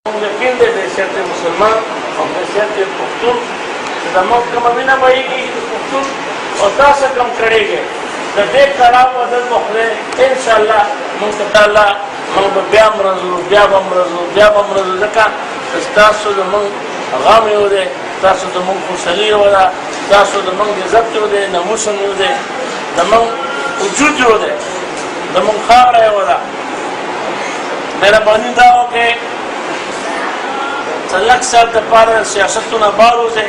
यकीन दे बहैसियत मुसलमान और बहैसियत पुख्तून जमों कम अमीना बढ़ेगी पुख्तून और 10 से कम करेंगे जब देख कराव अदल बखरे इंशाल्लाह मुंतकाला मंग ब्यामरज़ू जका तासो जमों गाम योदे तासो जमों खुशली योदा तासो जमों इज्जत योदे नमूसन योदे जमों वजूद योदे जमों खार योदा मेरा बानी दाओ के लग साल दपार सियासतुना बारो से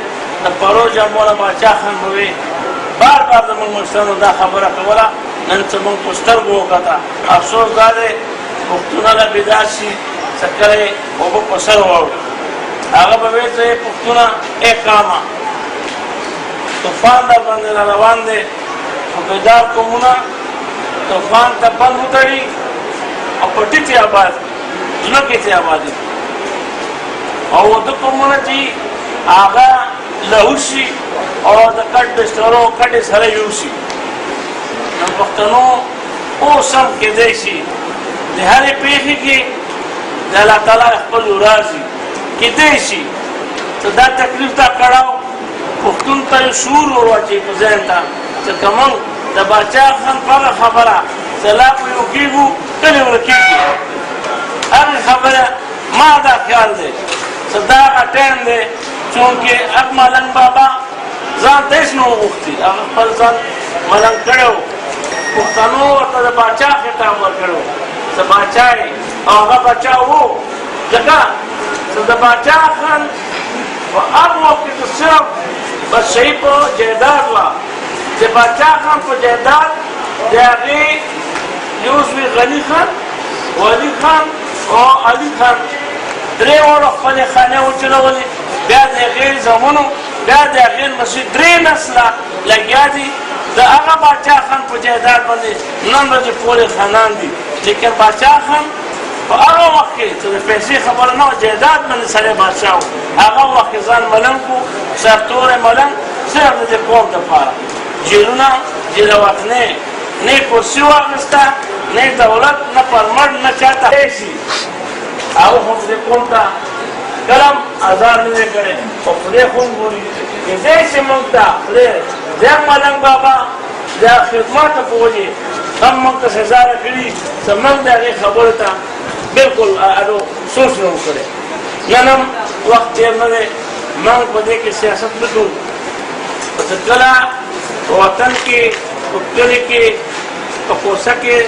दपारो जामोला बाचा खान हुए बार बार दमंग मस्तानो दा खबरा कवला नन समंग पुस्तर गो कथा अफसोस दादे पुख्तुना ला बिदासी सकरे ओबो पसर हो आगा बवे से पुख्तुना एक कामा तूफान दा बंदे रवान दे बेदार कोमुना तूफान ता बंद उतरी और पट्टी आबाद जुना के आबादी और वो तो कमुना जी आगा लहुशी और द कट बिस्तरो कट सरे यूसी नम पख्तनो ओ सम के देसी दिहारे पेखी की अल्लाह ताला अखबल राजी के देसी तो दा तकलीफ ता कराओ पुख्तुन ता शूर हो वाची पजेंटा तो कमंग द बाचा खान पागा खबरा सलाप युकीगु कले वकीगु हर खबरा मादा ख्याल दे सदा का टाइम दे चूंकि अब मलंग बाबा जान देश नो उखती अब पर जान मलंग करो पुख्तनो और बाचा के काम करो सब बाचाए और बच्चा वो जगह सब बाचा खान और अब वो कि तो सिर्फ बस सही पर जायदाद ला जब बाचा खान पर जायदाद जागे यूज़ में गनी खान वली खान और अली खान درې وړو خپلې خانې وچلولې بیا د هغې زامنو بیا د هغې لمسي 3 نسله لګیا دي د هغه باچا خان په جایداد باندې نن ورځې پورې خانان دي لیکن باچا خان په هغه وخت کې چې د پیسې خبره نه وه جایداد باندې سړی بادشاه و هغه وخت کې ځان ملنګ و سرتوری ملنګ صرف د دې قوم دپاره جیلونه جیلوطنۍ نه کرسي واخېسته نه دولت نه پرمټ نه چاته شي आओ हम से कौनता कलम आजाद ने करे और पूरे खून बोली जैसे से मंगता पूरे जय मलंग बाबा जय खिदमत पहुंचे हम मंग से हजार करी समंग दे खबर था बिल्कुल आरो सोच न करे जन्म वक्त में मंग बदे की सियासत बिल्कुल तो कला वतन के उत्तरी के कोसा के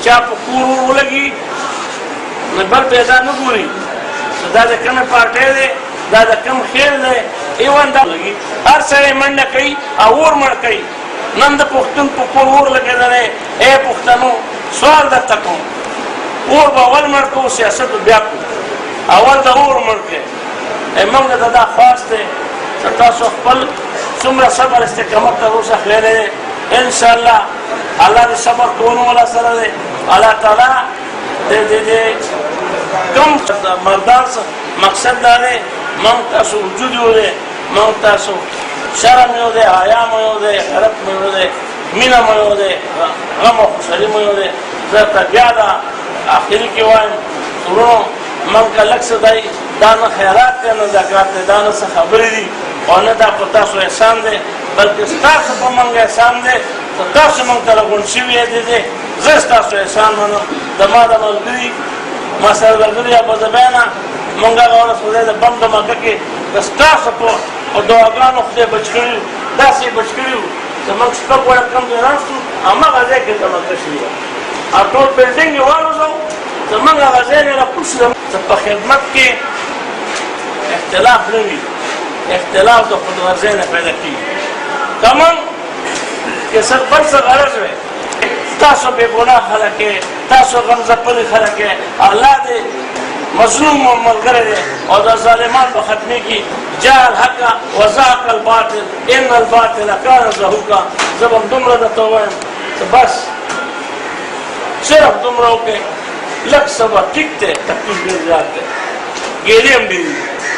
चाप पूर्व लगी बल पैदा न पूरी तो दादा कम पार्टे दे दादा कम खेल दे एवन दा लगी हर सरे मन न कई और मर कई नंद पुख्तन पुकुर और लगे दे ए पुख्तनो सवाल द तको और बावल मर को सियासत ब्याकू अवल द और मर के ए मंग दादा खास थे सता सो पल सुमरा सबर इस्तेकामत रोसा खैर इंशाल्लाह अल्लाह ने सबर दोनों वाला सर दे अल्लाह ताला दे दे दे कम मर्दान से मकसद दाने मंगता सो वजूद हो दे मंगता सो शर्म हो दे आया में हो दे हरत में हो दे मीना में हो दे गम और खुशहाली में हो दे ज़रा ज़्यादा आखिरी के वाइन सुनो मंग का लक्ष्य दाई दाना खैरात के न ज़कात दे दाना से खबरी दी और न दा पता सो एहसान दे बल्कि स्टार से मंग एहसान दे तो दस मंगता लगुन शिविया दे दे ज़स्ता सो एहसान मनो दमादा मलबी मसल गलगलिया बज़बैना मंगा और सुने द बम दमा के दस्ता सपो और दुआगानो खुदे बचकरी दासी बचकरी तो मंग स्टॉप वाला कम दे रास्तु अमा गजे के तमा कशी और टोल बिल्डिंग ये वालो जो तो मंग गजे ने कुछ सब खिदमत के इख्तिलाफ नहीं इख्तिलाफ तो खुद गजे ने पैदा की कमन के सब पर से गरज है तासो बेगुनाह खलके तासो गमज़ा पली खलके अल्लाह दे मजलूम मलगरे दे और ज़ालिमान बखतने की जाल हका वज़ाक़ल बातिल इन्नल बातिल कान ज़हूका जब हम तुम रहा तो बस सिर्फ तुम रहो के लग सब टिकते तकलीफ मिल जाते गेले हम भी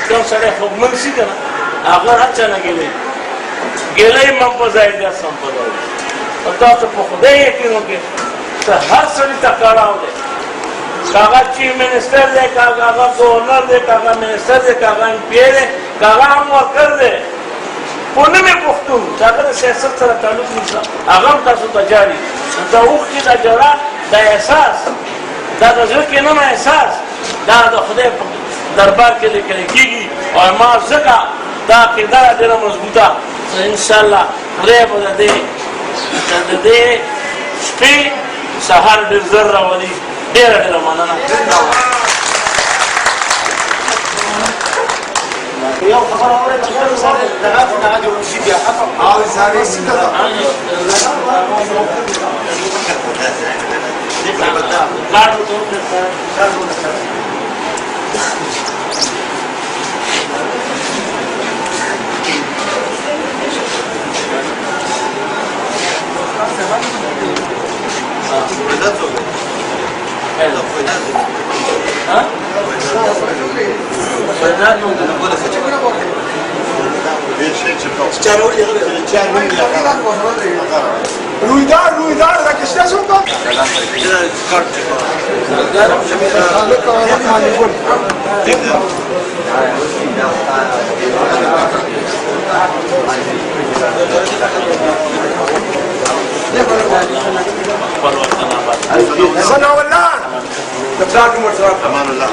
क्यों सड़े खूब मनसी करना अगर अच्छा न गेले मन पर जाएगा संपदा और तो खुदे यकीन हो के हर सभी तक काड़ा हो जाए کاغا چیف منسٹر دے کاغا گورنر دے کاغا منسٹر دے کاغا ایم پی دے کاغا هم ورکر دے پونه مې پښتون چې هغه د سیاست سره تعلق نشته هغه هم تاسو ته جاري د اوښکې د جرا د احساس دا د زړه کې نه احساس دا د خدای په دربار کې لیکل کېږي او ما ځکه دا عقیده ډېره مضبوطه انشاءالله خدای به د دې شپې سهار ډېر زر راولي ډېره ډېره مننه يوم خبر أولاد شغال صار دعافنا عجوا وشيء يا حفر عاوز هذه السكة رویدار رکشته شد صنع والله تبداكم وتراكم امان الله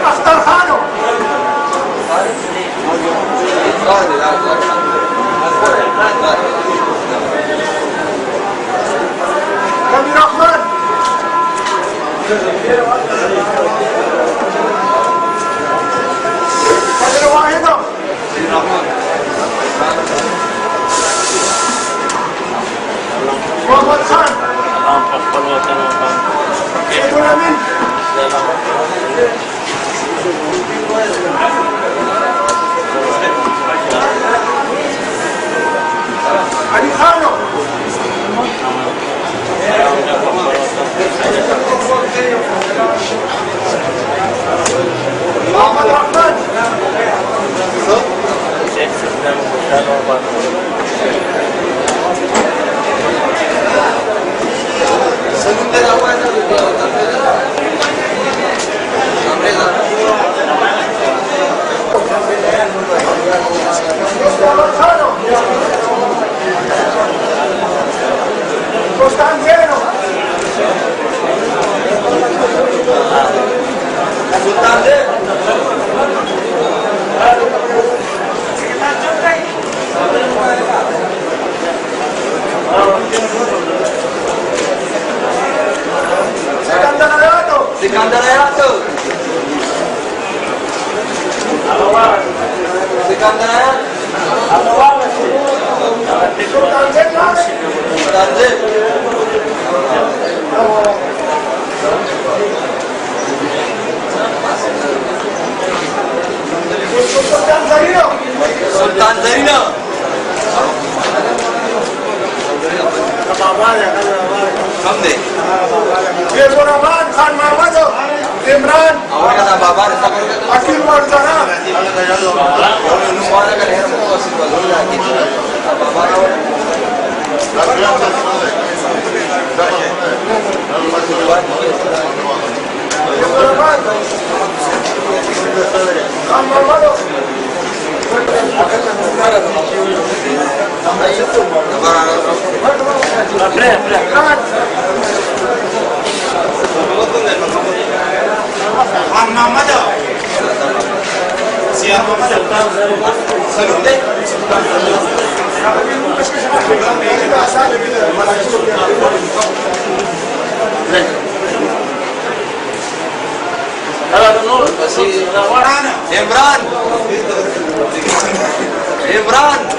اختار خانو كبير رحمن كبير واحدة محمد خان سيد الأمين علي خانو محمد رحمن Costanzero Sikandarayato Sultan Zarino कम दे रहमान खान मोहम्मद इमरान अकील मर्दाना Khan Mohammad Juan Mamado Siap Mamado Salut deh Imran